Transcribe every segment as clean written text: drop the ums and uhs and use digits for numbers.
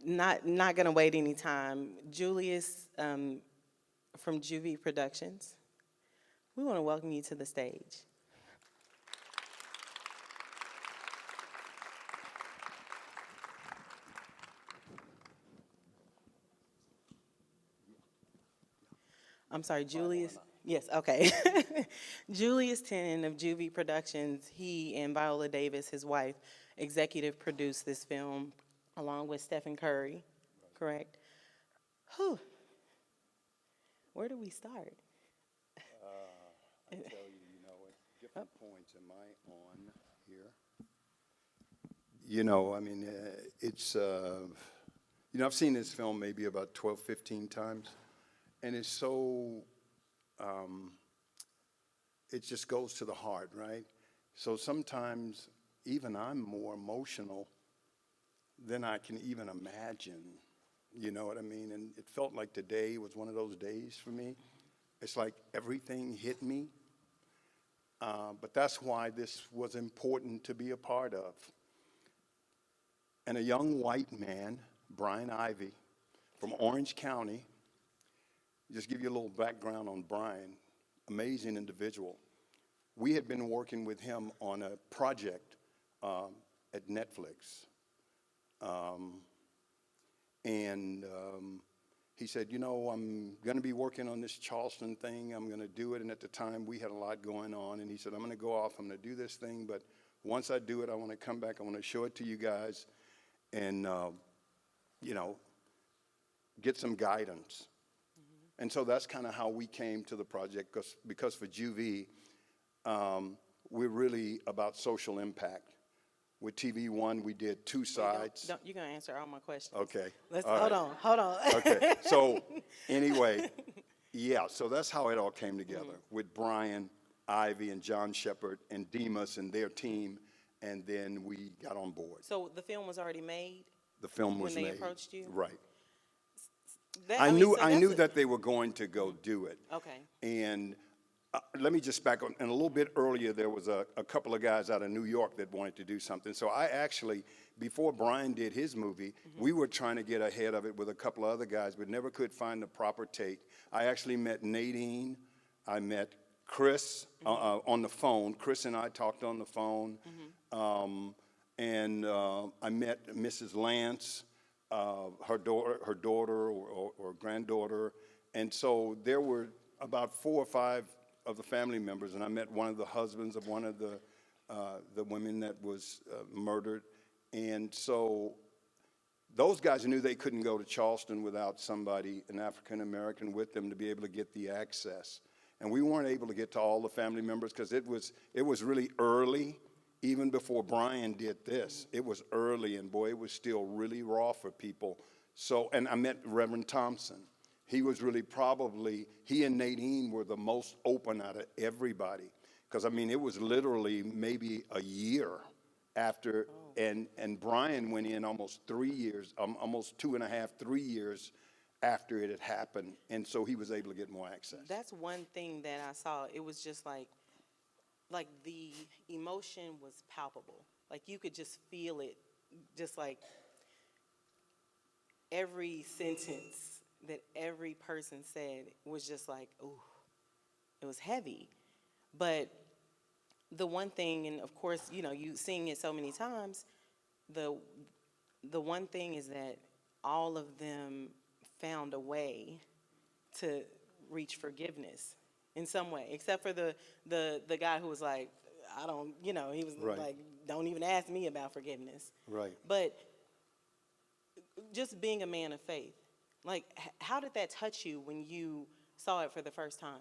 not gonna wait any time. Julius from JuVee Productions. We want to welcome you to the stage. I'm sorry, Julius. Yes, okay. Julius Tennon of JuVee Productions, he and Viola Davis, his wife, executive produced this film along with Stephen Curry, correct? Whew. Where do we start? I tell you, at different points, am I on here? I mean, I've seen this film maybe about 12, 15 times, and it's so, it just goes to the heart, right? So sometimes even I'm more emotional than I can even imagine, you know what I mean? And it felt like today was one of those days for me. It's like everything hit me. But that's why this was important to be a part of. And a young white man, Brian Ivy, from Orange County, just give you a little background on Brian, amazing individual. We had been working with him on a project at Netflix. And he said, I'm going to be working on this Charleston thing. I'm going to do it. And at the time, we had a lot going on. And he said, I'm going to go off. I'm going to do this thing. But once I do it, I want to come back. I want to show it to you guys and, get some guidance. Mm-hmm. And so that's kind of how we came to the project because for JuVee, we're really about social impact. With TV1, we did two sides. You're going to answer all my questions. Okay. Hold on. Okay. So anyway, yeah, so that's how it all came together with Brian, Ivy, and John Shepard, and Demas and their team, and then we got on board. So the film was already made? The film was made. When they approached you? Right. I knew that they were going to go do it. Okay. And let me just back up. And a little bit earlier, there was a couple of guys out of New York that wanted to do something. So I actually, before Brian did his movie, we were trying to get ahead of it with a couple of other guys, but never could find the proper take. I actually met Nadine. I met Chris on the phone. Chris and I talked on the phone. And I met Mrs. Lance, her daughter or granddaughter. And so there were about 4 or 5 of the family members, and I met one of the husbands of one of the women that was murdered. And so those guys knew they couldn't go to Charleston without somebody, an African American, with them to be able to get the access. And we weren't able to get to all the family members because it was really early, even before Brian did this. It was early, and boy, it was still really raw for people. So, and I met Reverend Thompson. He was really he and Nadine were the most open out of everybody. Because, I mean, it was literally maybe a year after, and Brian went in almost 3 years, almost 2.5, 3 years after it had happened. And so he was able to get more access. That's one thing that I saw. It was just like the emotion was palpable. Like you could just feel it, just like every sentence that every person said was just like, ooh, it was heavy. But the one thing, and of course, you seeing it so many times, the one thing is that all of them found a way to reach forgiveness in some way, except for the guy who was like, I don't, he was Right. like, don't even ask me about forgiveness. Right. But just being a man of faith, like, how did that touch you when you saw it for the first time?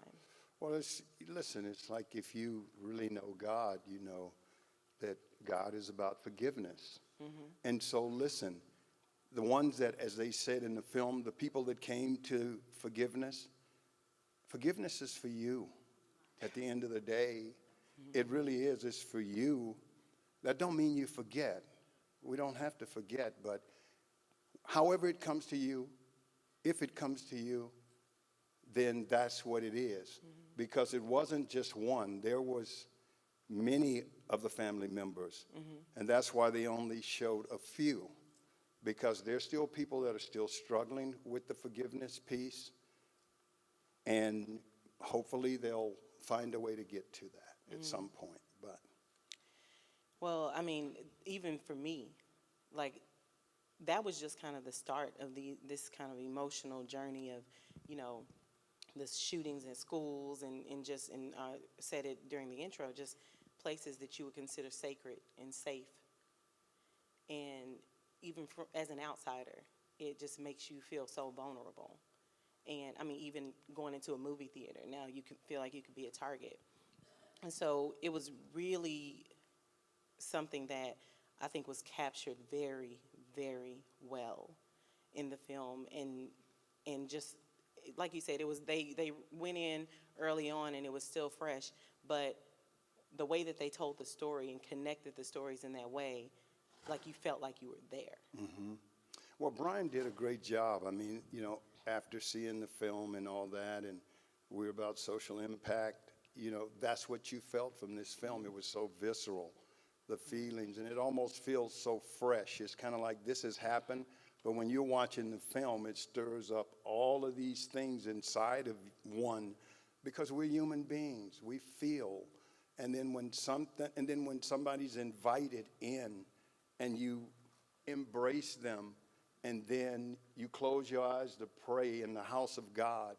Well, listen, it's like if you really know God, you know that God is about forgiveness. And so, listen, the ones that, as they said in the film, the people that came to forgiveness is for you. At the end of the day, it really is. It's for you. That don't mean you forget. We don't have to forget, but however it comes to you, if it comes to you, then that's what it is. Because it wasn't just one. There was many of the family members. And that's why they only showed a few. because there's still people that are still struggling with the forgiveness piece, and hopefully they'll find a way to get to that at some point. But Well, I mean, even for me, like that was just kind of the start of this kind of emotional journey of, you know, the shootings in schools and just and said it during the intro, just places that you would consider sacred and safe. And even as an outsider, it just makes you feel so vulnerable. And I mean, even going into a movie theater, now you can feel like you could be a target. And so it was really something that I think was captured very, very well in the film, and just like you said, it was they went in early on and it was still fresh, but the way that they told the story and connected the stories in that way, like you felt like you were there. well, Brian did a great job. I mean, you know, after seeing the film and all that, and we're about social impact, you know, that's what you felt from this film. It was so visceral, the feelings, and it almost feels so fresh. It's kind of like this has happened, but when you're watching the film, it stirs up all of these things inside of one, because we're human beings. We feel, and then when somebody's invited in, and you embrace them, and then you close your eyes to pray in the house of God,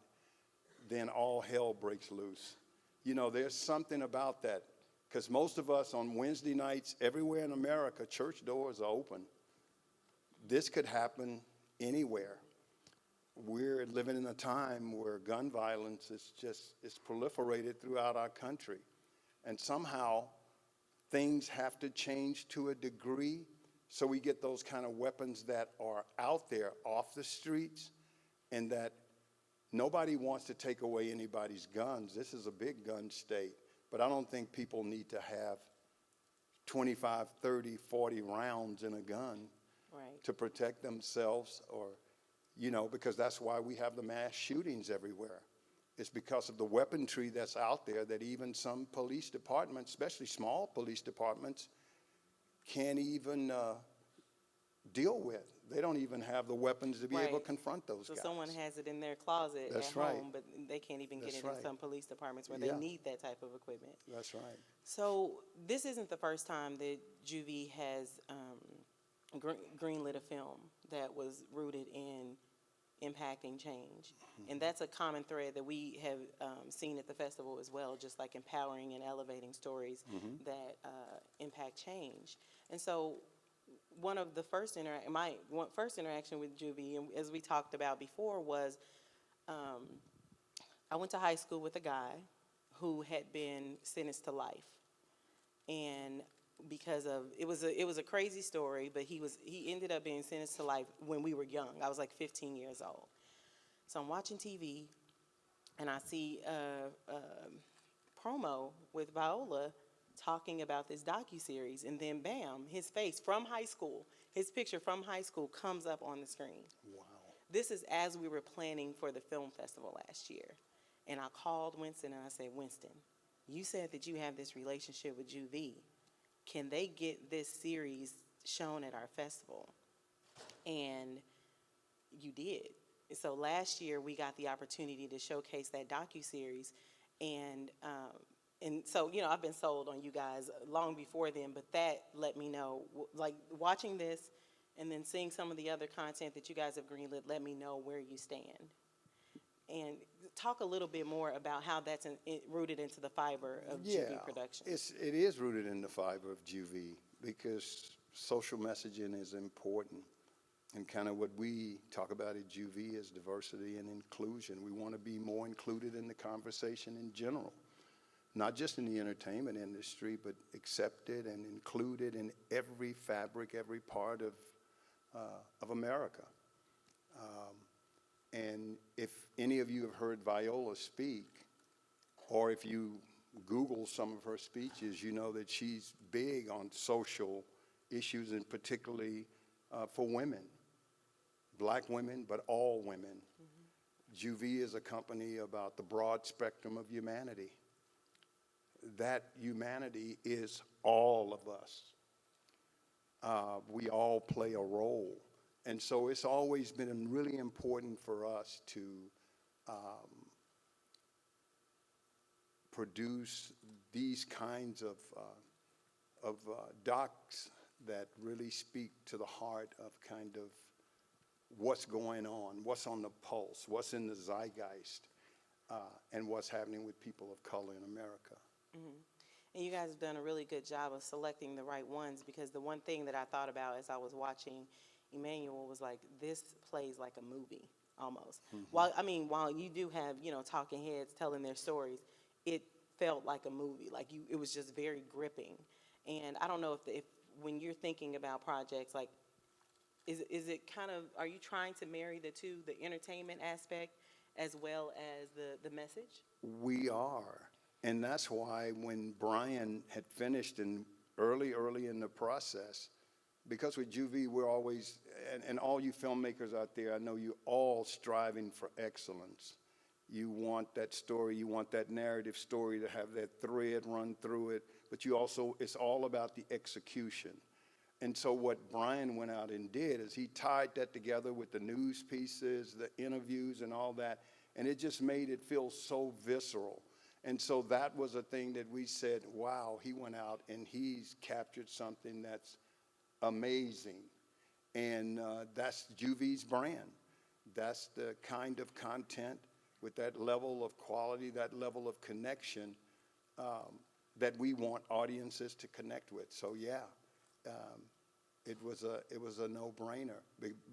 then all hell breaks loose. You know, there's something about that, because most of us on Wednesday nights, everywhere in America, church doors are open. This could happen anywhere. We're living in a time where gun violence is proliferated throughout our country. And somehow things have to change to a degree so we get those kind of weapons that are out there off the streets, and that nobody wants to take away anybody's guns. This is a big gun state, but I don't think people need to have 25, 30, 40 rounds in a gun Right. to protect themselves, or, you know, because that's why we have the mass shootings everywhere. It's because of the weaponry that's out there that even some police departments, especially small police departments, can't even deal with. They don't even have the weapons to be able to Right. confront those So guys. someone has it in their closet That's at right. home, but they can't even get That's it in right. some police departments where Yeah. they need that type of equipment. That's right. So this isn't the first time that JuVee has greenlit a film that was rooted in impacting change. And that's a common thread that we have seen at the festival as well, just like empowering and elevating stories that impact change. And so one of the first first interaction with JuVee, and as we talked about before, was I went to high school with a guy who had been sentenced to life, and because of it was a crazy story, but he ended up being sentenced to life when we were young. I was like 15 years old. So I'm watching TV, and I see a promo with Viola talking about this docuseries, and then bam, his face from high school, his picture from high school comes up on the screen. Wow. This is as we were planning for the film festival last year. And I called Winston and I said, Winston, you said that you have this relationship with JuVee. Can they get this series shown at our festival? And you did. So last year we got the opportunity to showcase that docuseries, and so, you know, I've been sold on you guys long before then, but that let me know, like watching this and then seeing some of the other content that you guys have greenlit, let me know where you stand. And talk a little bit more about how that's rooted into the fiber of JuVee Productions. It is rooted in the fiber of JuVee, because social messaging is important. And kind of what we talk about at JuVee is diversity and inclusion. We want to be more included in the conversation in general, not just in the entertainment industry, but accepted and included in every fabric, every part of America. And if any of you have heard Viola speak, or if you Google some of her speeches, you know that she's big on social issues, and particularly for women, black women, but all women. JuVee is a company about the broad spectrum of humanity. That humanity is all of us. We all play a role. And so it's always been really important for us to produce these kinds of docs that really speak to the heart of kind of what's going on, what's on the pulse, what's in the zeitgeist, and what's happening with people of color in America. And you guys have done a really good job of selecting the right ones, because the one thing that I thought about as I was watching Emanuel was like, this plays like a movie almost. While you do have, talking heads telling their stories, it felt like a movie. It was just very gripping. And I don't know if when you're thinking about projects, like, is it kind of, are you trying to marry the two, the entertainment aspect as well as the message? We are. And that's why when Brian had finished early in the process, because with JuVee, we're always, and all you filmmakers out there, I know you all striving for excellence. You want that story, you want that narrative story to have that thread run through it, but you also, it's all about the execution. And so what Brian went out and did is he tied that together with the news pieces, the interviews and all that, and it just made it feel so visceral. And so that was a thing that we said, wow, he went out and he's captured something that's amazing. And that's JuVee's brand. That's the kind of content with that level of quality, that level of connection that we want audiences to connect with. So yeah, it was a no-brainer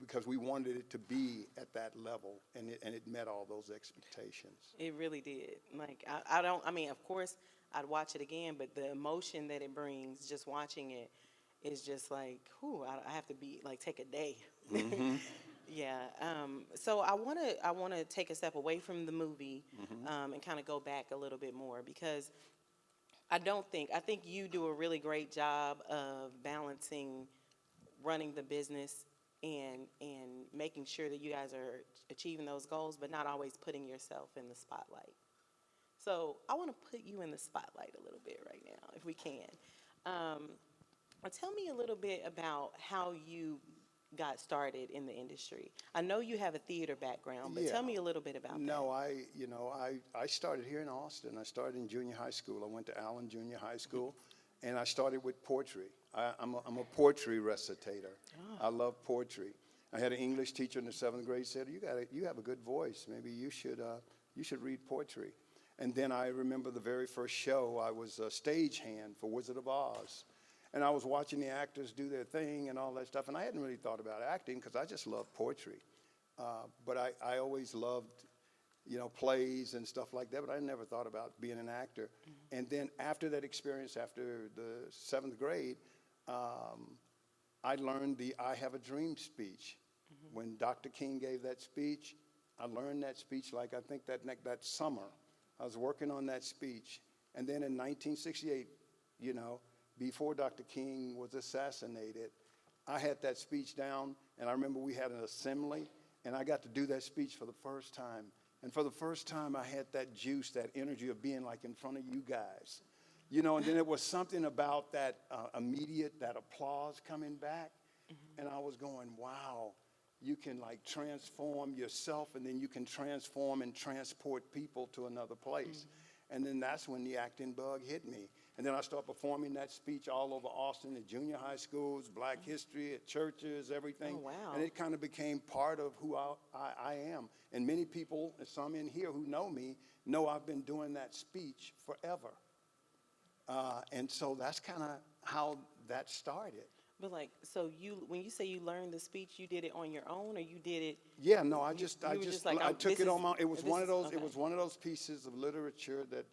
because we wanted it to be at that level, and it met all those expectations. It really did. Like, of course, I'd watch it again, but the emotion that it brings, just watching it, is just like, whew, I have to be, like, take a day. Mm-hmm. Yeah. So I want to take a step away from the movie, and kind of go back a little bit more, because I think you do a really great job of balancing running the business and making sure that you guys are achieving those goals, but not always putting yourself in the spotlight. So I want to put you in the spotlight a little bit right now, if we can. Tell me a little bit about how you got started in the industry. I know you have a theater background, but tell me a little bit about that. No, I started here in Austin. I started in junior high school. I went to Allen Junior High School, and I started with poetry. I'm a poetry recitator. Oh. I love poetry. I had an English teacher in the 7th grade said, you have a good voice. Maybe you should read poetry. And then I remember the very first show, I was a stagehand for Wizard of Oz. And I was watching the actors do their thing and all that stuff. And I hadn't really thought about acting because I just loved poetry. But I always loved, plays and stuff like that. But I never thought about being an actor. Mm-hmm. And then after that experience, after the 7th grade, I learned the I Have a Dream speech. Mm-hmm. When Dr. King gave that speech, I learned that speech like I think that summer. I was working on that speech. And then in 1968, before Dr. King was assassinated, I had that speech down, and I remember we had an assembly, and I got to do that speech for the first time. And for the first time, I had that juice, that energy of being like in front of you guys. And then it was something about that that applause coming back, mm-hmm. and I was going, wow, you can like transform yourself, and then you can transform and transport people to another place. Mm-hmm. And then that's when the acting bug hit me. And then I started performing that speech all over Austin at junior high schools, Black history, at churches, everything. Oh, wow. And it kind of became part of who I am. And many people, some in here who know me, know I've been doing that speech forever. And so that's kind of how that started. But so when you say you learned the speech, you did it on your own, or you did it? Yeah, no, I took it on my. It was one of those. Okay. It was one of those pieces of literature that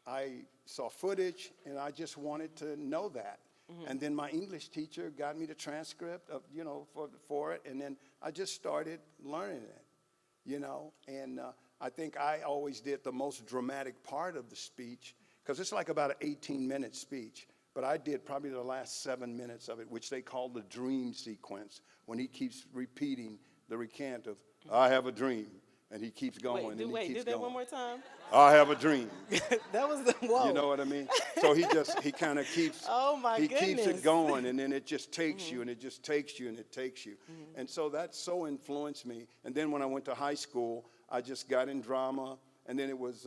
I saw footage, and I just wanted to know that. Mm-hmm. And then my English teacher got me the transcript of for it, and then I just started learning it, And I think I always did the most dramatic part of the speech because it's like about an 18-minute speech. But I did probably the last 7 minutes of it, which they call the dream sequence, when he keeps repeating the recant of, I have a dream. And he keeps going, and he keeps do that going. one more time. I have a dream. That was the whoa. You know what I mean? So he kind of keeps, Oh my he keeps it goodness. going, and then it just takes you, and it just takes you, and it takes you. And so that so influenced me. And then when I went to high school, I just got in drama, and then it was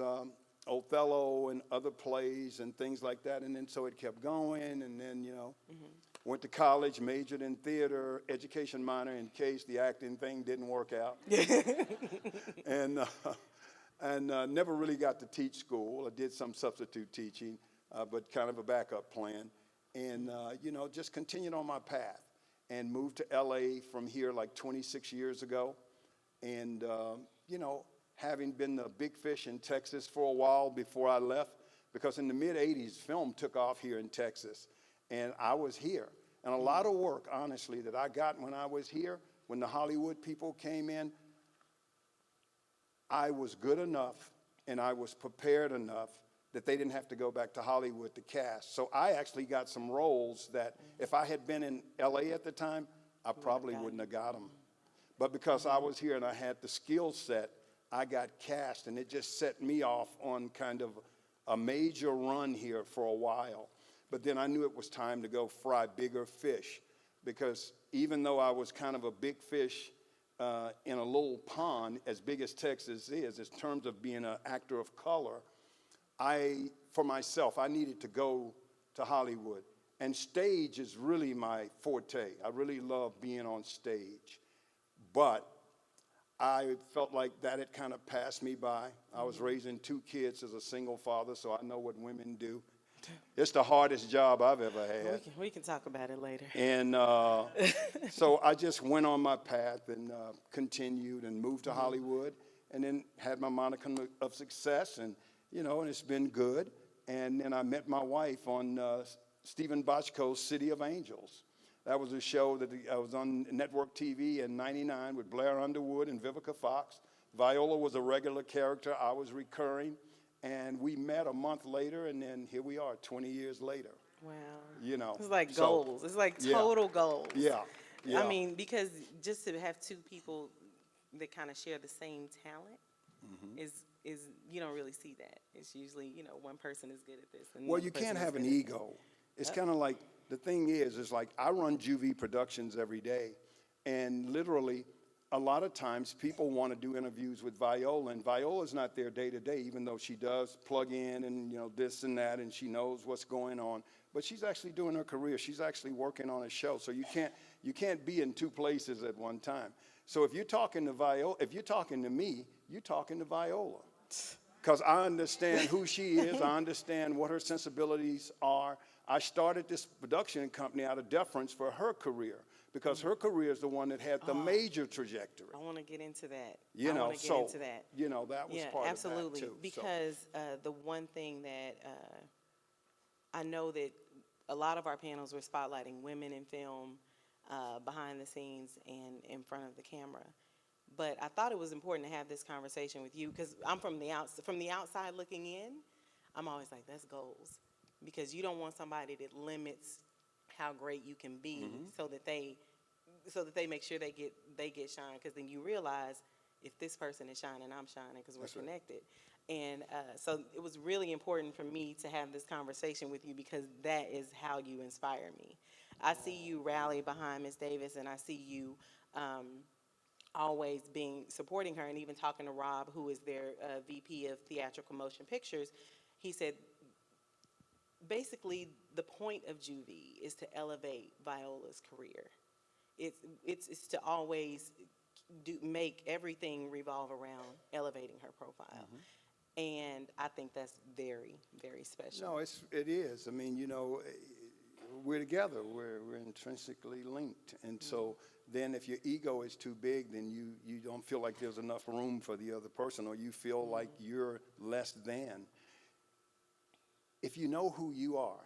Othello and other plays and things like that. And then so it kept going, and then, went to college, majored in theater, education minor in case the acting thing didn't work out. And never really got to teach school. I did some substitute teaching, but kind of a backup plan. And, just continued on my path and moved to LA from here like 26 years ago. And, having been the big fish in Texas for a while before I left, because in the mid-'80s, film took off here in Texas. And I was here. And a lot of work, honestly, that I got when I was here, when the Hollywood people came in, I was good enough and I was prepared enough that they didn't have to go back to Hollywood to cast. So I actually got some roles that if I had been in LA at the time, I probably wouldn't have got them. But because I was here and I had the skill set, I got cast, and it just set me off on kind of a major run here for a while. But then I knew it was time to go fry bigger fish, because even though I was kind of a big fish in a little pond, as big as Texas is, in terms of being an actor of color, for myself, I needed to go to Hollywood. And stage is really my forte. I really love being on stage. But I felt like that had kind of passed me by. I was raising 2 kids as a single father, so I know what women do. It's the hardest job I've ever had. We can talk about it later. And so I just went on my path and continued and moved to Hollywood, and then had my monicum of success, and and it's been good. And then I met my wife on Stephen Bochco's City of Angels. That was a show that I was on network TV in '99 with Blair Underwood and Vivica Fox. Viola was a regular character. I was recurring. And we met a month later, and then here we are 20 years later. Wow. It's like goals. It's like total goals. Yeah. I mean, because just to have 2 people that kind of share the same talent is you don't really see that. It's usually, one person is good at this. And Well, you can't have an ego. It's kind of like, the thing is like I run JuVee Productions every day, and literally a lot of times people want to do interviews with Viola, and Viola's not there day to day, even though she does plug in and this and that, and she knows what's going on. But she's actually doing her career. She's actually working on a show. So you can't be in 2 places at one time. So if you're talking to Viola, if you're talking to me, you're talking to Viola, because I understand who she is. I understand what her sensibilities are. I started this production company out of deference for her career, because her career is the one that had the major trajectory. I want to get into that. That was part absolutely. of that too. Because the one thing that I know that a lot of our panels were spotlighting women in film, behind the scenes and in front of the camera. But I thought it was important to have this conversation with you, because I'm from the outside looking in. I'm always like, that's goals, because you don't want somebody that limits how great you can be, so that they make sure they get shine, because then you realize if this person is shining, I'm shining, because we're connected. And so it was really important for me to have this conversation with you, because that is how you inspire me. I see you rally behind Ms. Davis, and I see you always supporting her, and even talking to Rob, who is their VP of Theatrical Motion Pictures. He said, basically, the point of JuVee is to elevate Viola's career. It's to always make everything revolve around elevating her profile. And I think that's very, very special. No, it is. I mean, we're together. We're intrinsically linked. And so then if your ego is too big, then you don't feel like there's enough room for the other person, or you feel like you're less than. If you know who you are,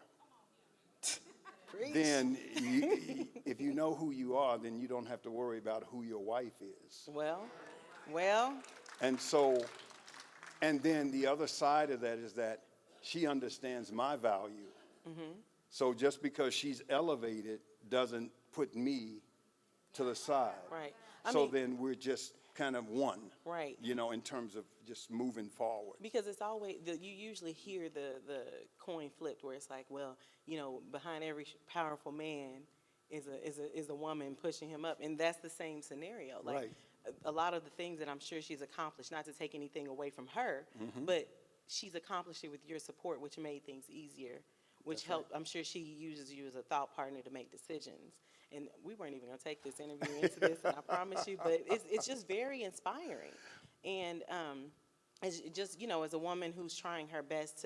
then if you know who you are, then you don't have to worry about who your wife is. Well. And then the other side of that is that she understands my value. So just because she's elevated doesn't put me to the side. Right. Then we're just kind of one, Right. you know, in terms of just moving forward. Because it's always, you usually hear the coin flipped where it's like, well, you know, behind every powerful man is a woman pushing him up. And that's the same scenario. Like, Right. a lot of the things that I'm sure she's accomplished, not to take anything away from her, Mm-hmm. but she's accomplished it with your support, which made things easier, which That's right. helped. I'm sure she uses you as a thought partner to make decisions. And we weren't even going to take this interview into this, and I promise you, but it's just very inspiring. And it's just, you know, as a woman who's trying her best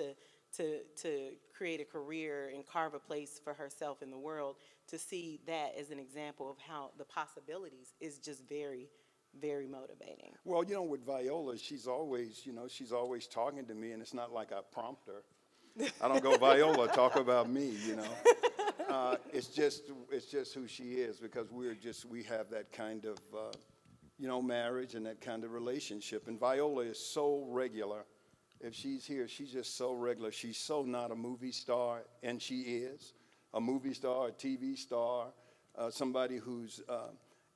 to create a career and carve a place for herself in the world, to see that as an example of how the possibilities is just very, very motivating. Well, you know, with Viola, she's always talking to me, and it's not like I prompt her. I don't go, Viola, talk about me, you know. It's just who she is, because we have that kind of, you know, marriage and that kind of relationship. And Viola is so regular. If she's here, she's just so regular. She's so not a movie star, and she is a movie star, a TV star, somebody who's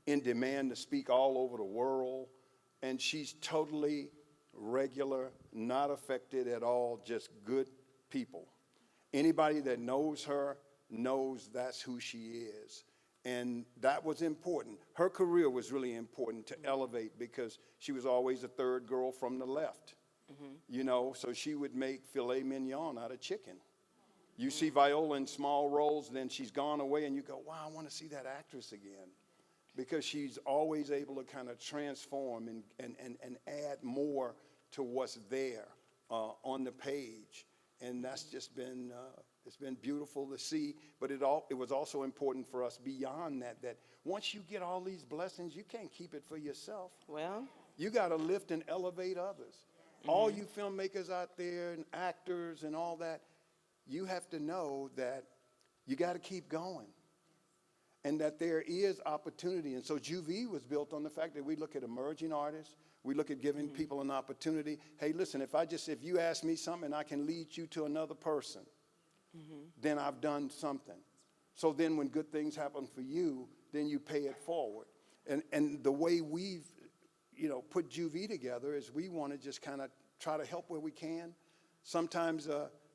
in demand to speak all over the world. And she's totally regular, not affected at all, just good people. Anybody that knows her knows that's who she is. And that was important. Her career was really important to elevate, because she was always the third girl from the left. You know, so she would make filet mignon out of chicken. You see Viola in small roles, then she's gone away, and you go, wow, I want to see that actress again. Because she's always able to kind of transform and add more to what's there on the page. And that's just been, it's been beautiful to see. But it was also important for us beyond that, that once you get all these blessings, you can't keep it for yourself. Well, You got to lift and elevate others. All you filmmakers out there and actors and all that, you have to know that you got to keep going, and that there is opportunity. And so JuVee was built on the fact that we look at emerging artists, we look at giving people an opportunity. Hey, listen, if you ask me something and I can lead you to another person, then I've done something. So then when good things happen for you, then you pay it forward. And the way we've, you know, put JuVee together is we want to just kind of try to help where we can. Sometimes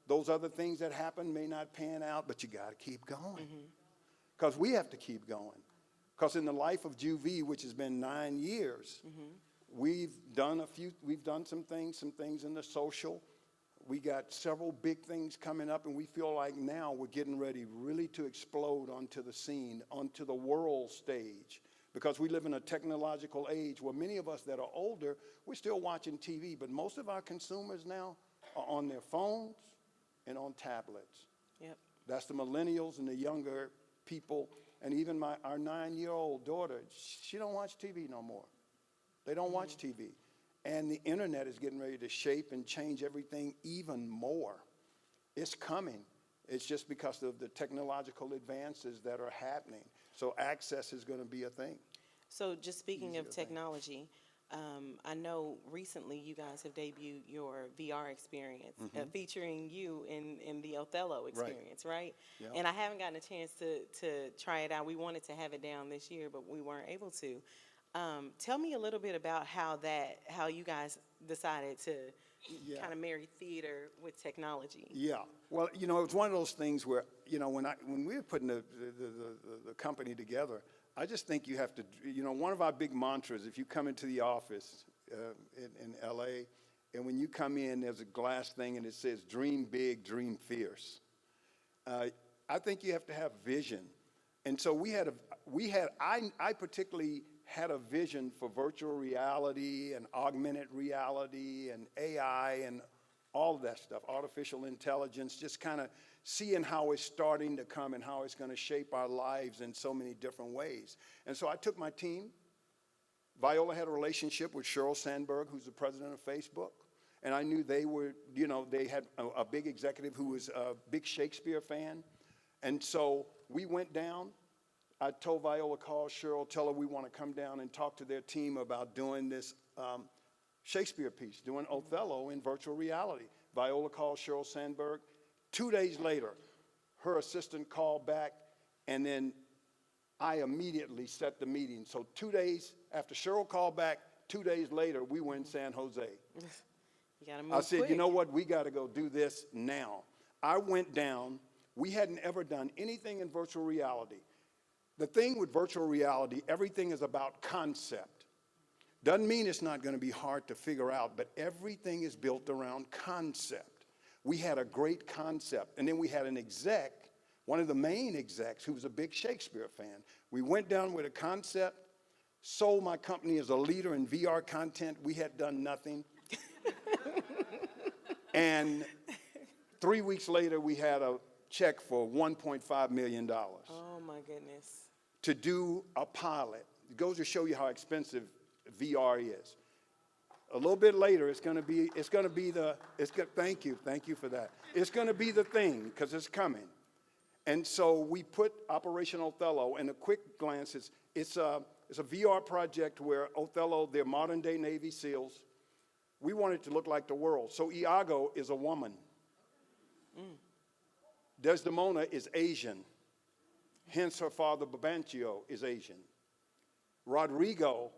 those other things that happen may not pan out, but you got to keep going. Because we have to keep going. Because in the life of JuVee, which has been 9 years, we've done some things in the social. We got several big things coming up, and we feel like now we're getting ready really to explode onto the scene, onto the world stage. Because we live in a technological age where many of us that are older, we're still watching TV, but most of our consumers now are on their phones and on tablets. yep. That's the millennials and the younger people. And even our 9-year-old daughter, she don't watch TV no more. They don't watch TV. And the internet is getting ready to shape and change everything even more. It's coming. It's just because of the technological advances that are happening. So access is going to be a thing. So just speaking of Easier thing. technology, I know recently you guys have debuted your VR experience, featuring you in the Othello experience, right? Yeah. And I haven't gotten a chance to try it out. We wanted to have it down this year, but we weren't able to. Tell me a little bit about how you guys decided to Yeah. kind of marry theater with technology. Yeah. Well, you know, it's one of those things where, you know, when we were putting the company together, I just think you have to, you know, one of our big mantras, if you come into the office in LA, and when you come in, there's a glass thing and it says, dream big, dream fierce. I think you have to have vision. And so I particularly had a vision for virtual reality and augmented reality and AI and all of that stuff, artificial intelligence, just kind of seeing how it's starting to come and how it's going to shape our lives in so many different ways. And so I took my team. Viola had a relationship with Sheryl Sandberg, who's the president of Facebook. And I knew they were, you know, they had a big executive who was a big Shakespeare fan. And so we went down. I told Viola, call Sheryl, tell her we want to come down and talk to their team about doing this Shakespeare piece, doing Othello in virtual reality. Viola called Sheryl Sandberg. 2 days later, her assistant called back, and then I immediately set the meeting. So 2 days after Sheryl called back, 2 days later, we were in San Jose. You gotta move I said, quick. you know what, we got to go do this now. I went down. We hadn't ever done anything in virtual reality. The thing with virtual reality, everything is about concept. Doesn't mean it's not going to be hard to figure out, but everything is built around concept. We had a great concept, and then we had an exec, one of the main execs, who was a big Shakespeare fan. We went down with a concept, sold my company as a leader in VR content. We had done nothing. And 3 weeks later, we had a check for $1.5 million Oh my goodness. to do a pilot. It goes to show you how expensive VR is. A little bit later, thank you for that. It's going to be the thing, because it's coming. And so we put Operation Othello, and a quick glance, it's a VR project where Othello, they're modern day Navy SEALs. We want it to look like the world. So Iago is a woman. Desdemona is Asian. Hence her father Babancio is Asian. Rodrigo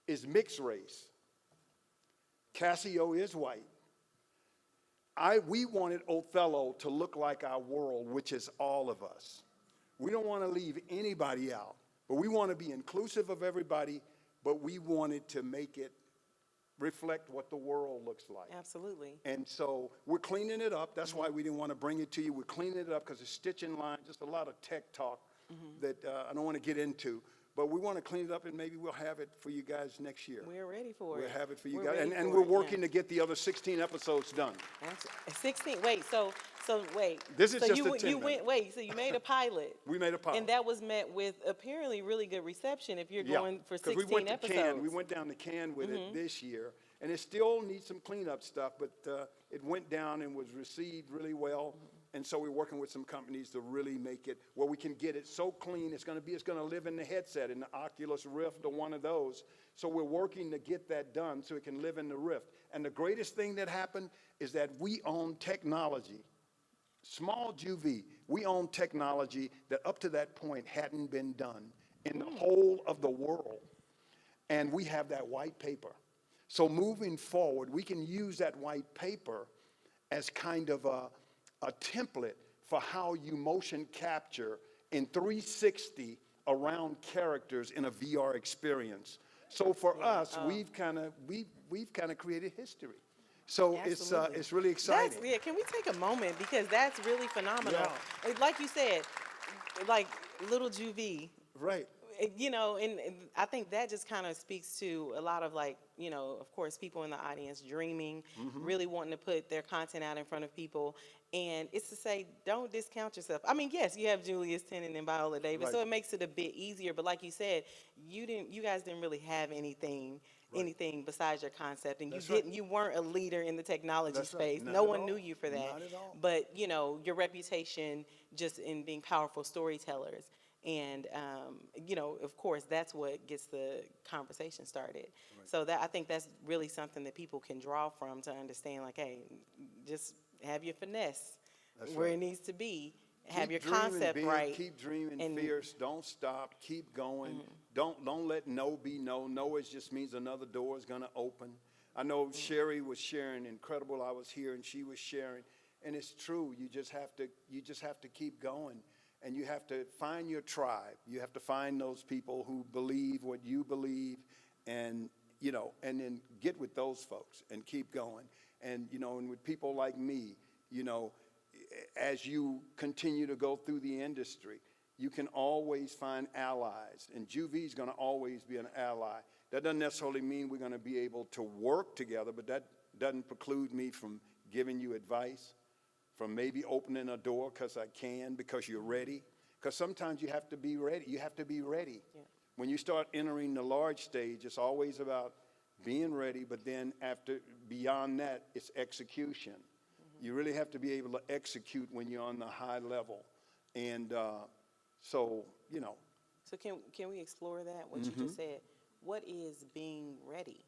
is mixed race. Cassio is white. We wanted Othello to look like our world, which is all of us. We don't want to leave anybody out, but we want to be inclusive of everybody, but we wanted to make it reflect what the world looks like. Absolutely. And so we're cleaning it up. That's why we didn't want to bring it to you. We're cleaning it up because it's stitching lines, just a lot of tech talk that I don't want to get into. But we want to clean it up, and maybe we'll have it for you guys next year. We're ready for it. We'll have it for you We're guys. ready And for we're it, working yeah. to get the other 16 episodes done. 16. Wait. So wait. This is so just you, a 10 you went. minute. Wait. So you made a pilot. We made a pilot. And that was met with apparently really good reception. If you're Yeah, going for 'cause 16 we went to episodes. Cannes. We went down to Cannes with it this year, and it still needs some cleanup stuff, but it went down and was received really well. And so we're working with some companies to really make it where we can get it so clean. It's going to live in the headset, in the Oculus Rift or one of those. So we're working to get that done so it can live in the Rift. And the greatest thing that happened is that we own technology. Small JuVee, we own technology that up to that point hadn't been done in the whole of the world. And we have that white paper. So moving forward, we can use that white paper as kind of a template for how you motion capture in 360 around characters in a VR experience. So for us, we've kind of created history. So Absolutely. it's really exciting. Can we take a moment, because that's really phenomenal. Yeah. Like you said, like little JuVee. Right. And I think that just kind of speaks to a lot of, like, of course, people in the audience dreaming, really wanting to put their content out in front of people. And it's to say, don't discount yourself. I mean, yes, you have Julius Tennon and Viola Davis, Right. so it makes it a bit easier. But like you said, you guys didn't really have anything besides your concept, and That's right. you weren't a leader in the technology That's right. space. Not No at one all. knew you for that. Not at all. But your reputation just in being powerful storytellers. And, of course, that's what gets the conversation started. Right. So I think that's really something that people can draw from to understand, like, hey, just have your finesse where it needs to be. Have your concept big, right. Keep dreaming fierce. Don't stop. Keep going. Don't let no be no. No just means another door is going to open. I know Sherry was sharing incredible. I was here and she was sharing, and it's true. You just have to keep going. And you have to find your tribe. You have to find those people who believe what you believe, and and then get with those folks and keep going. And and with people like me, as you continue to go through the industry, you can always find allies. And JuVee is going to always be an ally. That doesn't necessarily mean we're going to be able to work together, but that doesn't preclude me from giving you advice, from maybe opening a door because you're ready. Because sometimes you have to be ready. You have to be ready. Yeah. When you start entering the large stage, it's always about being ready, but then beyond that, it's execution. You really have to be able to execute when you're on the high level. And so. So can we explore that, what you just said? What is being ready?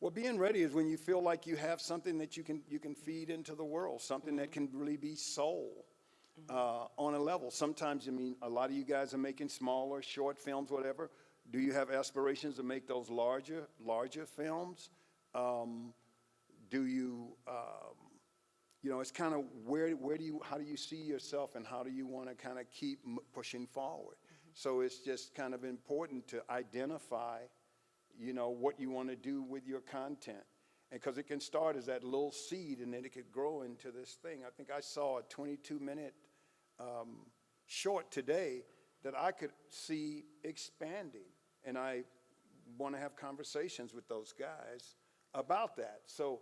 Well, being ready is when you feel like you have something that you can feed into the world, something that can really be sold on a level. Sometimes, a lot of you guys are making smaller, short films, whatever. Do you have aspirations to make those larger films? Do you, you know, it's kind of how do you see yourself and how do you want to kind of keep pushing forward? So it's just kind of important to identify, you know, what you want to do with your content. And because it can start as that little seed and then it could grow into this thing. I think I saw a 22-minute short today that I could see expanding. And I want to have conversations with those guys about that. So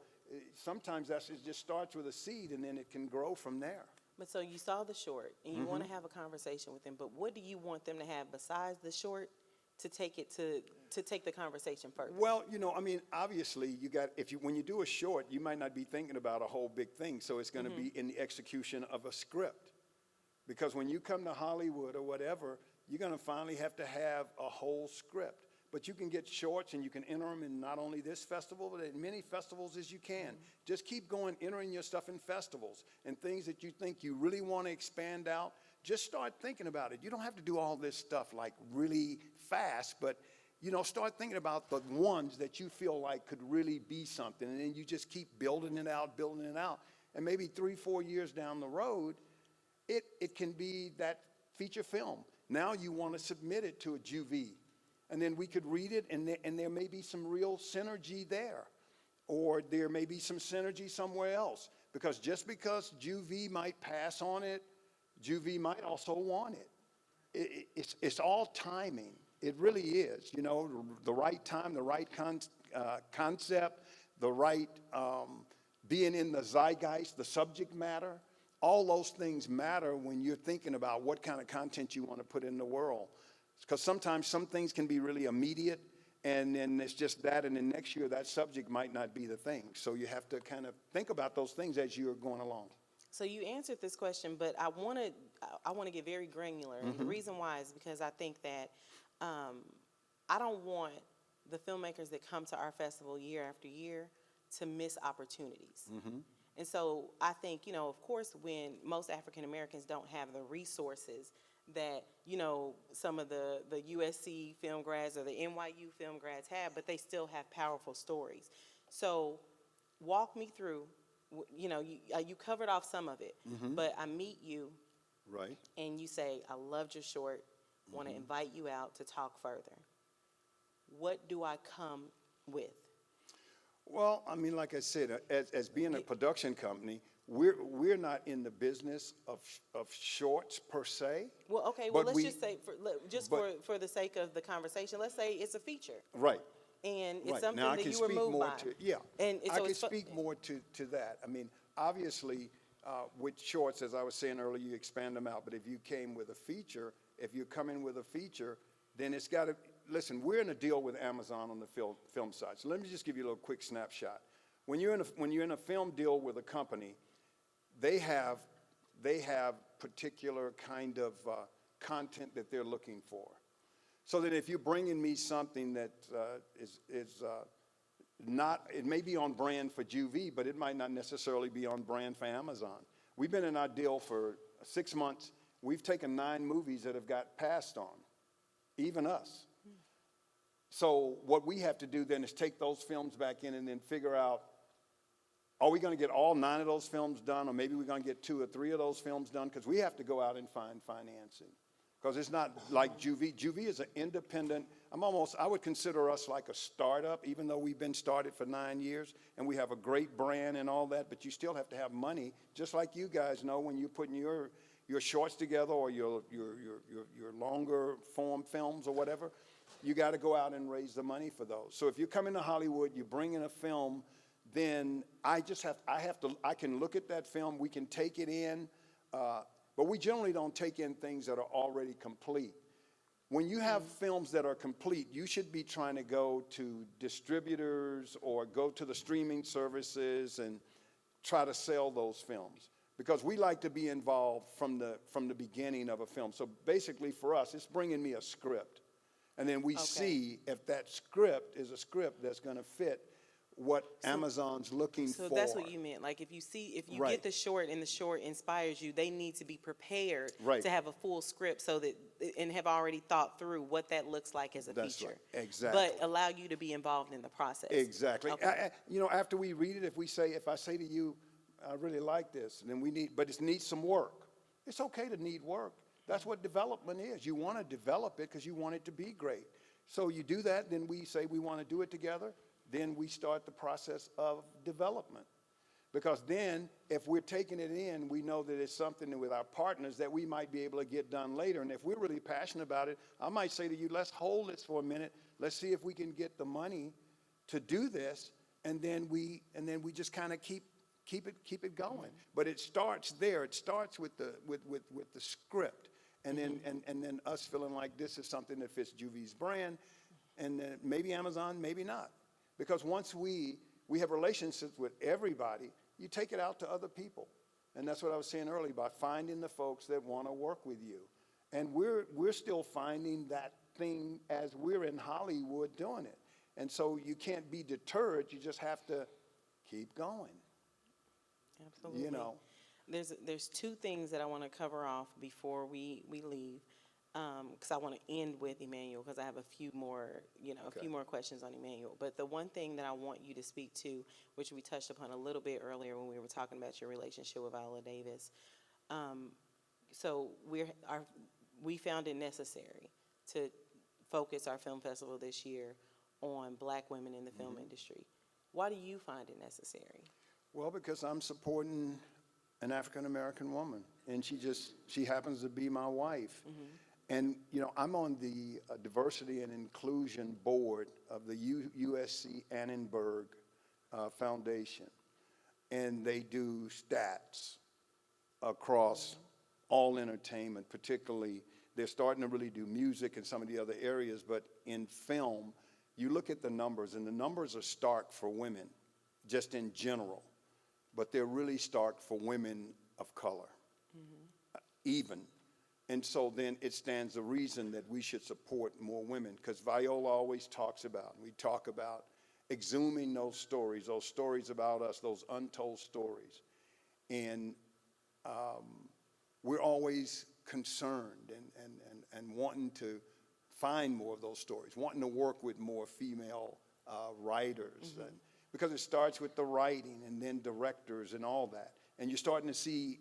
sometimes it just starts with a seed and then it can grow from there. But so you saw the short and you want to have a conversation with them, but what do you want them to have besides the short to take it to take the conversation further? Well, you know, I mean, obviously when you do a short, you might not be thinking about a whole big thing. So it's going to be in the execution of a script. Because when you come to Hollywood or whatever, you're going to finally have to have a whole script. But you can get shorts and you can enter them in not only this festival, but in many festivals as you can. Just keep going, entering your stuff in festivals and things that you think you really want to expand out. Just start thinking about it. You don't have to do all this stuff like really fast, but you know, start thinking about the ones that you feel like could really be something. And then you just keep building it out. And maybe 3-4 years down the road, it can be that feature film. Now you want to submit it to a JuVee. And then we could read it, and there may be some real synergy there. Or there may be some synergy somewhere else. Because just because JuVee might pass on it, JuVee might also want it. It's all timing. It really is. You know, the right time, the right concept, the right being in the zeitgeist, the subject matter. All those things matter when you're thinking about what kind of content you want to put in the world. Because sometimes some things can be really immediate, and then it's just that, and then next year that subject might not be the thing. So you have to kind of think about those things as you're going along. So you answered this question, but I want to get very granular. And the reason why is because I think that I don't want the filmmakers that come to our festival year after year to miss opportunities. And so I think, you know, of course, when most African Americans don't have the resources that, you know, some of the USC film grads or the NYU film grads have, but they still have powerful stories. So walk me through, you know, you covered off some of it, but I meet you. Right. And you say, I loved your short, want to invite you out to talk further. What do I come with? Well, I mean, like I said, as being a production company, we're not in the business of shorts per se. Well, okay. Well, let's just say, for the sake of the conversation, let's say it's a feature. Right. And it's Right. something Now, I that can you were speak moved more by. to, yeah. And I so can it's speak more to that. I mean, obviously, with shorts, as I was saying earlier, you expand them out. But if you came with a feature, if you come in with a feature, then it's got to. Listen, we're in a deal with Amazon on the film side. So let me just give you a little quick snapshot. When you're in a film deal with a company, they have particular kind of content that they're looking for. So that if you're bringing me something that is not, it may be on brand for JuVee, but it might not necessarily be on brand for Amazon. We've been in our deal for 6 months. We've taken 9 movies that have got passed on, even us. So what we have to do then is take those films back in and then figure out, are we going to get all 9 of those films done, or maybe we're going to get 2 or 3 of those films done? Because we have to go out and find financing. Because it's not like JuVee. JuVee is an independent, I would consider us like a startup, even though we've been started for 9 years, and we have a great brand and all that, but you still have to have money, just like you guys know when you're putting your shorts together or your longer form films or whatever. You got to go out and raise the money for those. So if you're coming to Hollywood, you bring in a film, then I can look at that film, we can take it in, but we generally don't take in things that are already complete. When you have films that are complete, you should be trying to go to distributors or go to the streaming services and try to sell those films. Because we like to be involved from the beginning of a film. So basically for us, it's bringing me a script. And then we see if that script is a script that's going to fit what Amazon's looking So for. that's what you meant. Like if you Right. get the short and the short inspires you, they need to be prepared Right. to have a full script so that and have already thought through what that looks like as a That's feature. right. Exactly. But allow you to be involved in the process. Exactly. Okay. You know, after we read it, if I say to you, I really like this, then but it needs some work. It's okay to need work. That's what development is. You want to develop it because you want it to be great. So you do that, then we say we want to do it together. Then we start the process of development. Because then, if we're taking it in, we know that it's something with our partners that we might be able to get done later. And if we're really passionate about it, I might say to you, let's hold this for a minute. Let's see if we can get the money to do this, and then we just kind of keep it going. But it starts there. It starts with the script, and then us feeling like this is something that fits JuVee's brand, and maybe Amazon, maybe not. Because once we have relationships with everybody, you take it out to other people. And that's what I was saying earlier about finding the folks that want to work with you. And we're still finding that thing as we're in Hollywood doing it. And so you can't be deterred. You just have to keep going. Absolutely. You know. There's two things that I want to cover off before we leave, because I want to end with Emanuel because I have a few more questions on Emanuel. But the one thing that I want you to speak to, which we touched upon a little bit earlier when we were talking about your relationship with Viola Davis, so we found it necessary to focus our film festival this year on Black women in the film industry. Why do you find it necessary? Well, because I'm supporting an African-American woman, and she happens to be my wife. And, you know, I'm on the Diversity and Inclusion Board of the USC Annenberg Foundation, and they do stats across all entertainment, particularly they're starting to really do music and some of the other areas, but in film, you look at the numbers, and the numbers are stark for women, just in general, but they're really stark for women of color, even. And so then it stands to reason that we should support more women, because Viola always talks about, we talk about exhuming those stories about us, those untold stories. And we're always concerned and wanting to find more of those stories, wanting to work with more female writers. And because it starts with the writing and then directors and all that. And you're starting to see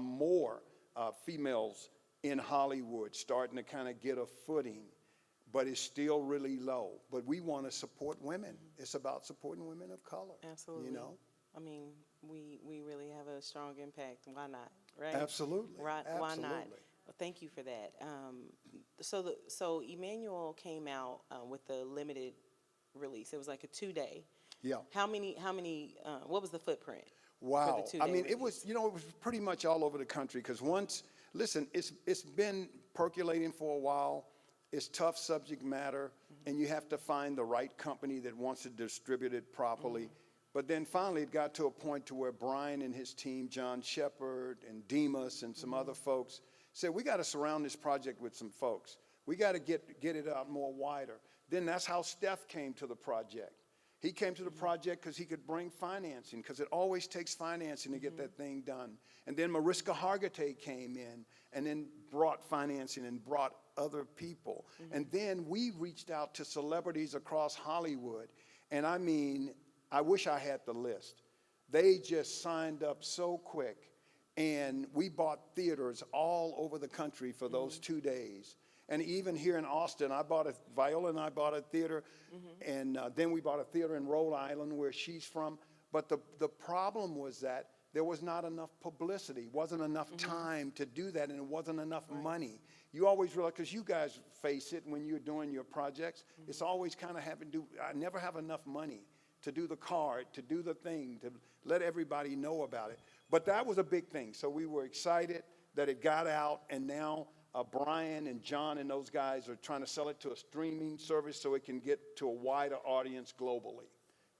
more females in Hollywood starting to kind of get a footing, but it's still really low. But we want to support women. It's about supporting women of color. Absolutely. You know? I mean, we really have a strong impact. Why not? Right? Absolutely. Right? Why not? Absolutely. Well, thank you for that. So Emanuel came out with a limited release. It was like a 2-day. Yeah. How many? What was the footprint? Wow. For the 2-day I mean, release? it was pretty much all over the country, because it's been percolating for a while. It's tough subject matter, and you have to find the right company that wants to distribute it properly. But then finally it got to a point to where Brian and his team, John Shepard and Demas and some other folks, said, we got to surround this project with some folks. We got to get it out more wider. Then that's how Steph came to the project. He came to the project because he could bring financing, because it always takes financing to get that thing done. And then Mariska Hargitay came in and then brought financing and brought other people. And then we reached out to celebrities across Hollywood. And I mean, I wish I had the list. They just signed up so quick. And we bought theaters all over the country for those 2 days. And even here in Austin, Viola and I bought a theater, and then we bought a theater in Rhode Island where she's from. But the problem was that there was not enough publicity, wasn't enough time to do that, and it wasn't enough money. You always realize, because you guys face it when you're doing your projects, it's always kind of I never have enough money to do the card, to do the thing, to let everybody know about it. But that was a big thing. So we were excited that it got out, and now Brian and John and those guys are trying to sell it to a streaming service so it can get to a wider audience globally.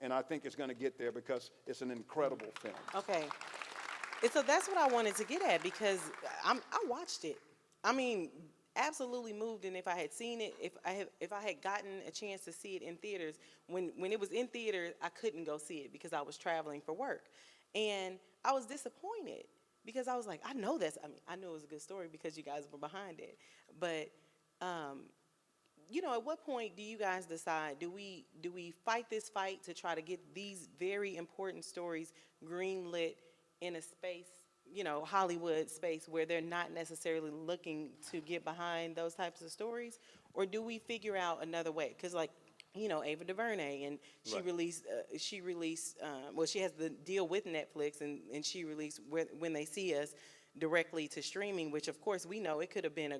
And I think it's going to get there because it's an incredible film. Okay. And so that's what I wanted to get at, because I watched it. I mean, absolutely moved. And if I had seen it, if I had gotten a chance to see it in theaters, when it was in theaters, I couldn't go see it because I was traveling for work, and I was disappointed because I was like, I know that's. I mean, I knew it was a good story because you guys were behind it, but. At what point do you guys decide, do we fight this fight to try to get these very important stories greenlit in a space, Hollywood space where they're not necessarily looking to get behind those types of stories? Or do we figure out another way? Because like, Ava DuVernay, and Right. well, she has the deal with Netflix, and she released When They See Us directly to streaming, which of course we know it could have been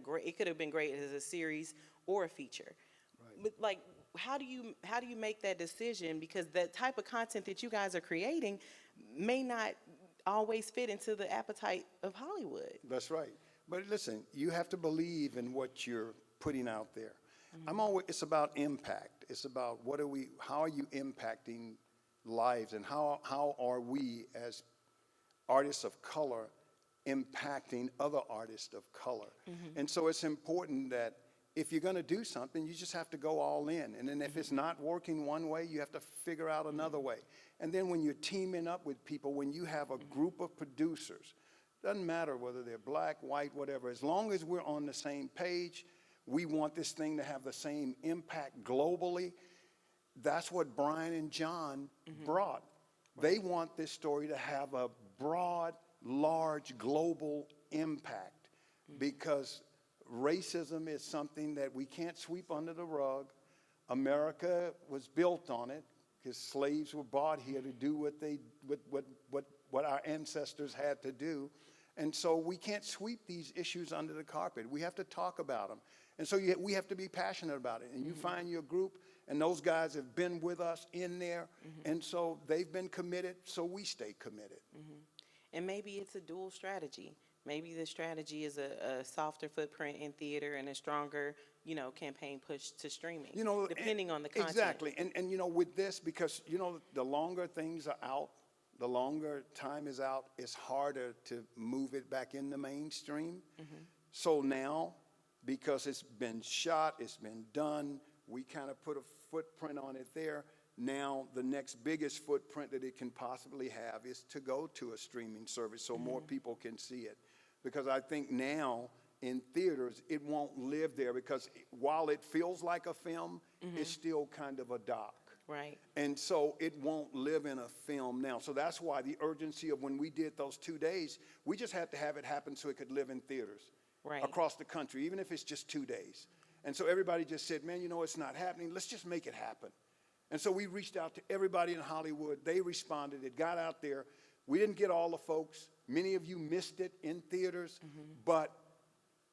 great as a series or a feature. Right. But like, how do you make that decision? Because the type of content that you guys are creating may not always fit into the appetite of Hollywood. That's right. But listen, you have to believe in what you're putting out there. It's about impact. It's about how are you impacting lives, and how are we as artists of color impacting other artists of color. And so it's important that if you're going to do something, you just have to go all in. And then if it's not working one way, you have to figure out another way. And then when you're teaming up with people, when you have a group of producers, doesn't matter whether they're black, white, whatever, as long as we're on the same page, we want this thing to have the same impact globally. That's what Brian and John brought. They want this story to have a broad, large, global impact, because racism is something that we can't sweep under the rug. America was built on it because slaves were brought here to do what our ancestors had to do. And so we can't sweep these issues under the carpet. We have to talk about them. And so we have to be passionate about it. And you find your group, and those guys have been with us in there. And so they've been committed, so we stay committed. And maybe it's a dual strategy. Maybe the strategy is a softer footprint in theater and a stronger, campaign push to streaming, depending on the content. Exactly. And with this, because, the longer things are out, the longer time is out, it's harder to move it back in the mainstream. So now, because it's been shot, it's been done, we kind of put a footprint on it there. Now, the next biggest footprint that it can possibly have is to go to a streaming service so more people can see it. Because I think now in theaters, it won't live there, because while it feels like a film, it's still kind of a doc. Right. And so it won't live in a film now. So that's why the urgency of when we did those 2 days, we just had to have it happen so it could live in theaters across the country, even if it's just 2 days. And so everybody just said, man, it's not happening. Let's just make it happen. And so we reached out to everybody in Hollywood. They responded. It got out there. We didn't get all the folks. Many of you missed it in theaters, but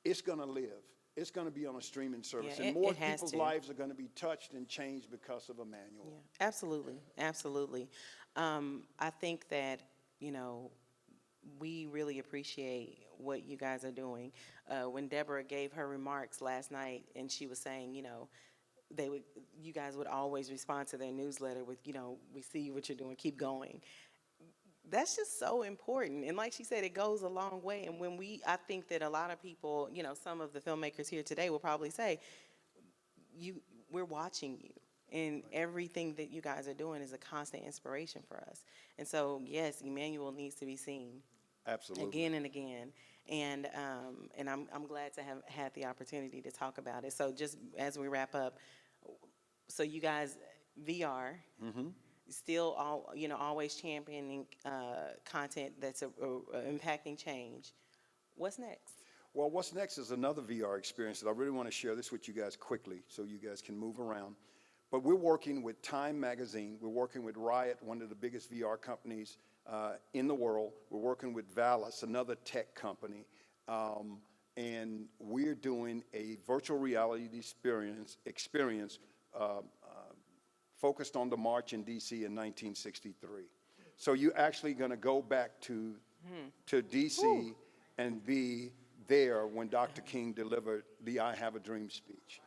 it's going to live. It's going to be on a streaming service. Yeah, and more it has people's to. lives are going to be touched and changed because of Emanuel. Yeah, absolutely, absolutely. I think that, we really appreciate what you guys are doing. When Deborah gave her remarks last night, and she was saying, you guys would always respond to their newsletter with, we see what you're doing, keep going. That's just so important. And like she said, it goes a long way. And I think that a lot of people, some of the filmmakers here today will probably say, we're watching you. And everything that you guys are doing is a constant inspiration for us. And so, yes, Emanuel needs to be seen. Absolutely. Again and again. And I'm glad to have had the opportunity to talk about it. So just as we wrap up, so you guys, VR, still always championing content that's impacting change. What's next? Well, what's next is another VR experience that I really want to share this with you guys quickly so you guys can move around. But we're working with Time Magazine. We're working with Riot, one of the biggest VR companies in the world. We're working with Valus, another tech company. And we're doing a virtual reality experience focused on the march in D.C. in 1963. So you're actually going to go back to D.C. and be there when Dr. King delivered the I Have a Dream speech.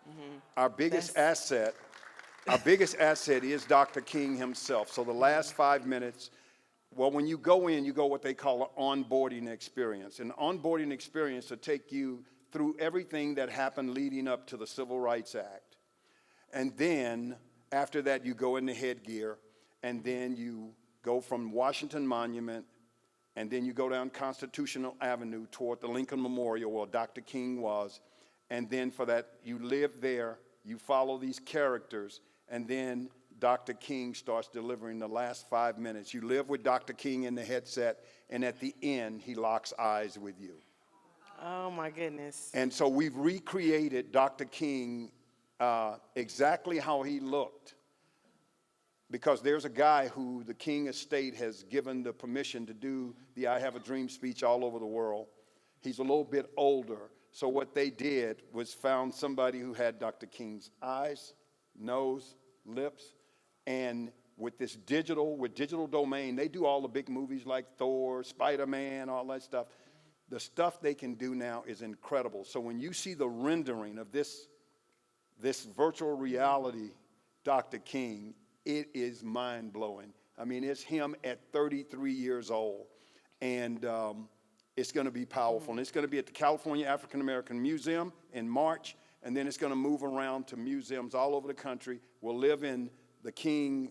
Our biggest asset is Dr. King himself. So the last 5 minutes, well, when you go in, you go what they call an onboarding experience. An onboarding experience will take you through everything that happened leading up to the Civil Rights Act. And then after that, you go into headgear, and then you go from Washington Monument, and then you go down Constitutional Avenue toward the Lincoln Memorial where Dr. King was. And then for that, you live there, you follow these characters, and then Dr. King starts delivering the last 5 minutes. You live with Dr. King in the headset, and at the end, he locks eyes with you. Oh, my goodness. And so we've recreated Dr. King exactly how he looked, because there's a guy who the King estate has given the permission to do the I Have a Dream speech all over the world. He's a little bit older. So what they did was found somebody who had Dr. King's eyes, nose, lips, and with digital domain, they do all the big movies like Thor, Spider-Man, all that stuff. The stuff they can do now is incredible. So when you see the rendering of this virtual reality Dr. King, it is mind-blowing. I mean, it's him at 33 years old, and it's going to be powerful. And it's going to be at the California African American Museum in March, and then it's going to move around to museums all over the country. We'll live in the King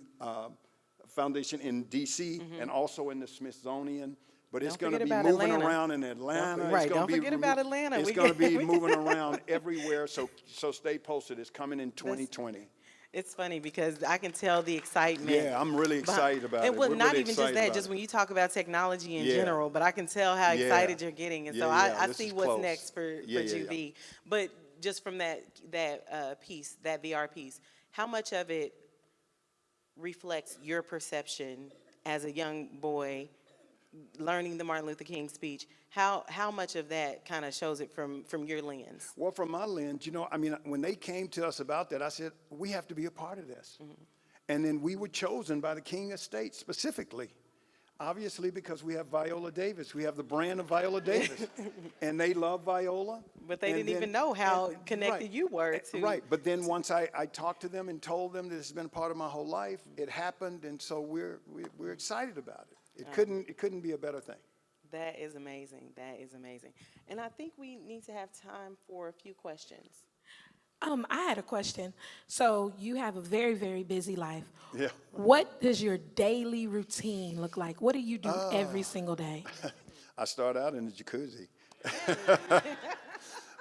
Foundation in D.C. and also in the Smithsonian. But it's going to be moving around in Atlanta. Right, don't forget about Atlanta. It's going to be moving around everywhere, so stay posted. It's coming in 2020. It's funny because I can tell the excitement. Yeah, I'm really excited about it. Well, We're not really even just that, just when you talk about technology in general, but I can tell how excited you're getting. And so I see what's next for JuVee. But just from that piece, that VR piece, how much of it reflects your perception as a young boy learning the Martin Luther King speech? How much of that kind of shows it from your lens? Well, from my lens, I mean, when they came to us about that, I said, we have to be a part of this. Mm-hmm. And then we were chosen by the King estate specifically, obviously because we have Viola Davis. We have the brand of Viola Davis. And they love Viola. But they didn't even know how connected you were to. Right, but then once I talked to them and told them that this has been a part of my whole life, it happened, and so we're excited about it. It couldn't be a better thing. That is amazing. That is amazing. And I think we need to have time for a few questions. I had a question. So you have a very, very busy life. Yeah. What does your daily routine look like? What do you do every single day? I start out in the jacuzzi.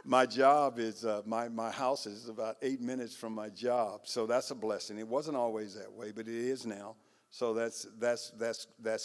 My job is, my house is about 8 minutes from my job, so that's a blessing. It wasn't always that way, but it is now. So that's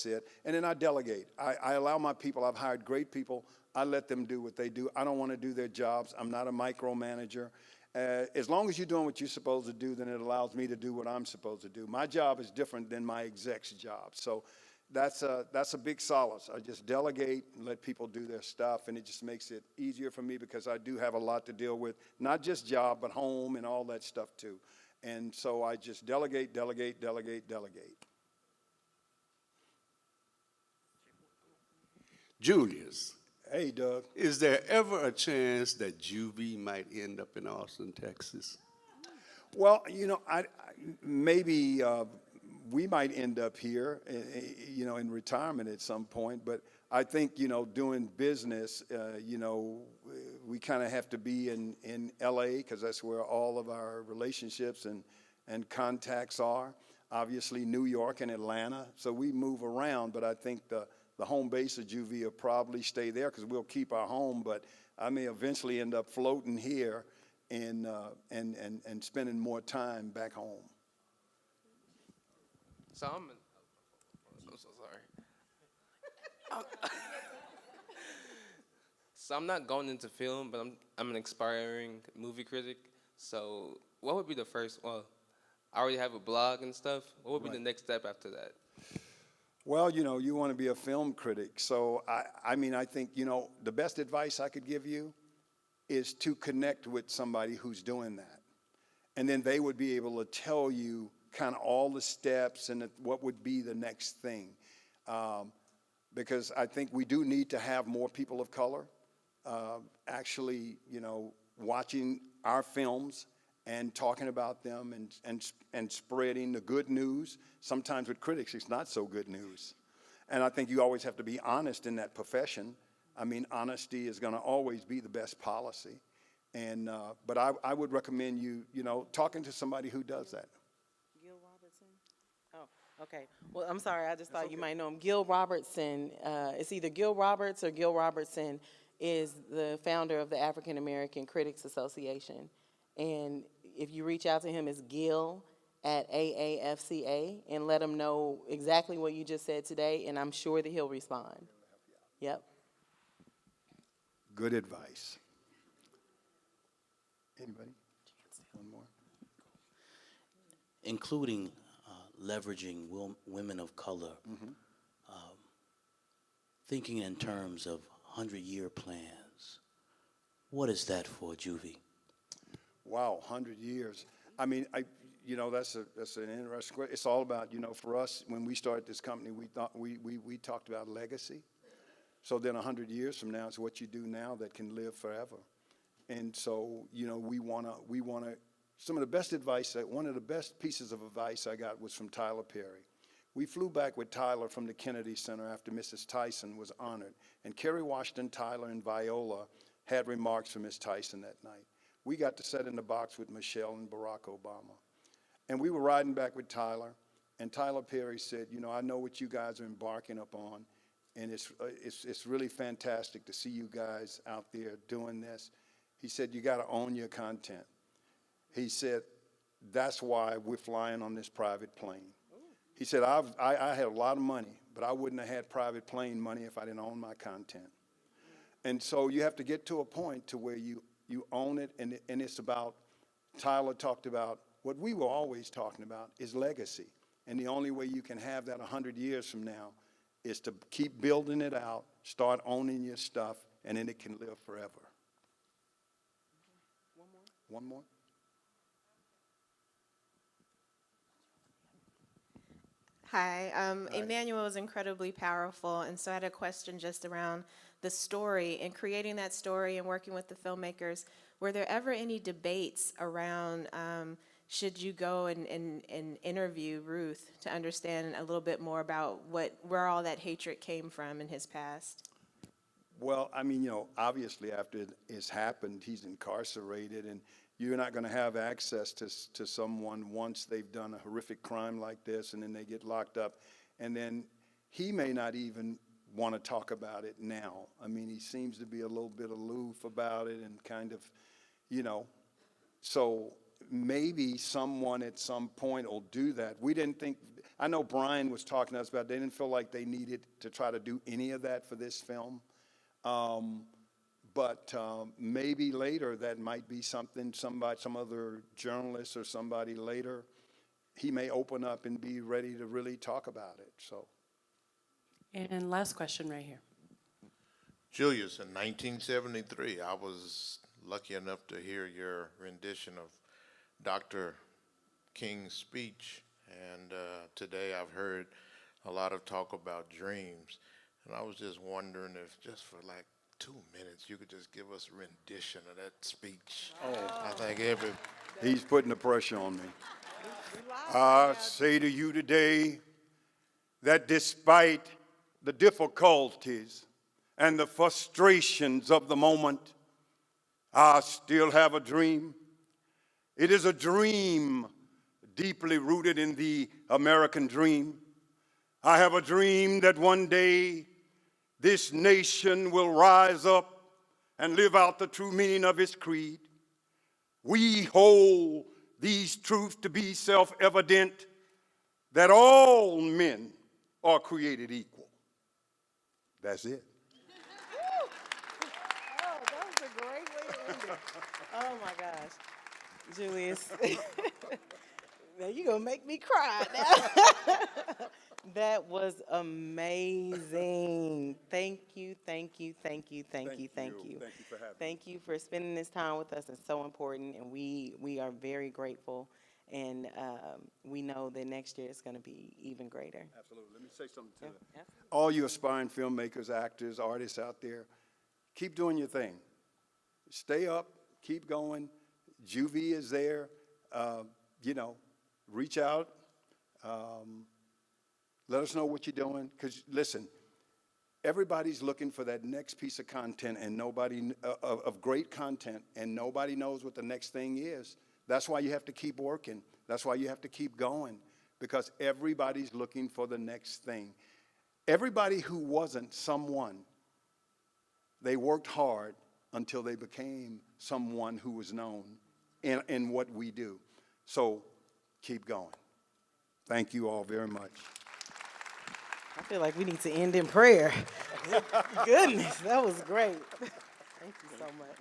it. And then I delegate. I allow my people, I've hired great people, I let them do what they do. I don't want to do their jobs. I'm not a micromanager. As long as you're doing what you're supposed to do, then it allows me to do what I'm supposed to do. My job is different than my exec's job. So that's a big solace. I just delegate and let people do their stuff, and it just makes it easier for me because I do have a lot to deal with, not just job, but home and all that stuff too. And so I just delegate. Julius. Hey, Doug. Is there ever a chance that JuVee might end up in Austin, Texas? Well, maybe we might end up here, in retirement at some point. But I think, doing business, we kind of have to be in L.A. because that's where all of our relationships and contacts are. Obviously, New York and Atlanta. So we move around, but I think the home base of JuVee will probably stay there because we'll keep our home, but I may eventually end up floating here and spending more time back home. So I'm so sorry. So I'm not going into film, but I'm an aspiring movie critic. So what would be the first? Well, I already have a blog and stuff. What would be the next step after that? Well, you want to be a film critic. So, I think, the best advice I could give you is to connect with somebody who's doing that. And then they would be able to tell you kind of all the steps and what would be the next thing. Because I think we do need to have more people of color actually, watching our films and talking about them and spreading the good news. Sometimes with critics, it's not so good news. And I think you always have to be honest in that profession I mean, honesty is going to always be the best policy. And, but I would recommend you, talking to somebody who does that. Gil Robertson? Oh, okay. Well, I'm sorry, I just thought you might know him. Gil Robertson, it's either Gil Roberts or Gil Robertson is the founder of the African American Critics Association. And if you reach out to him, it's Gil at AAFCA and let him know exactly what you just said today, and I'm sure that he'll respond. Yep. Good advice. Anybody? One more? Including leveraging women of color, thinking in terms of 100-year plans. What is that for JuVee? Wow, 100 years. I mean, that's an interesting question. It's all about, for us, when we started this company, we thought we talked about legacy. So then 100 years from now is what you do now that can live forever. And so, we want to, some of the best advice, one of the best pieces of advice I got was from Tyler Perry. We flew back with Tyler from the Kennedy Center after Mrs. Tyson was honored. And Kerry Washington, Tyler, and Viola had remarks for Ms. Tyson that night. We got to sit in the box with Michelle and Barack Obama. And we were riding back with Tyler, and Tyler Perry said, I know what you guys are embarking upon, and it's really fantastic to see you guys out there doing this. He said, you got to own your content. He said, that's why we're flying on this private plane. He said, I had a lot of money, but I wouldn't have had private plane money if I didn't own my content. And so you have to get to a point to where you own it, and it's about, Tyler talked about, what we were always talking about is legacy. And the only way you can have that 100 years from now is to keep building it out, start owning your stuff, and then it can live forever. One more? Hi, Emanuel was incredibly powerful, and so I had a question just around the story and creating that story and working with the filmmakers. Were there ever any debates around should you go and interview Ruth to understand a little bit more about where all that hatred came from in his past? Well, I mean, obviously after it's happened, he's incarcerated, and you're not going to have access to someone once they've done a horrific crime like this, and then they get locked up. And then he may not even want to talk about it now. I mean, he seems to be a little bit aloof about it and kind of, so maybe someone at some point will do that. We didn't think, I know Brian was talking to us about, they didn't feel like they needed to try to do any of that for this film. But maybe later that might be something, some other journalist or somebody later, he may open up and be ready to really talk about it, so. And last question right here. Julius, in 1973, I was lucky enough to hear your rendition of Dr. King's speech, and today I've heard a lot of talk about dreams, and I was just wondering if just for like 2 minutes you could just give us a rendition of that speech. I think He's putting the pressure on me. I say to you today that despite the difficulties and the frustrations of the moment, I still have a dream. It is a dream deeply rooted in the American dream. I have a dream that one day this nation will rise up and live out the true meaning of its creed. We hold these truths to be self-evident, that all men are created equal. That's it. Oh, that was a great way to end it. Oh, my gosh. Julius. Now you're going to make me cry now. That was amazing. Thank you, thank you, thank you, thank you, thank you. Thank you for having me. Thank you for spending this time with us. It's so important, and we are very grateful. And we know that next year is going to be even greater. Absolutely. Let me say something to Yeah. all you aspiring filmmakers, actors, artists out there. Keep doing your thing. Stay up. Keep going. JuVee is there. Reach out. Let us know what you're doing. Because, listen, Everybody's looking for that next piece of content and of great content, and nobody knows what the next thing is. That's why you have to keep working. That's why you have to keep going, because everybody's looking for the next thing. Everybody who wasn't someone, they worked hard until they became someone who was known in what we do. So keep going. Thank you all very much. I feel like we need to end in prayer. Goodness, that was great. Thank you so much.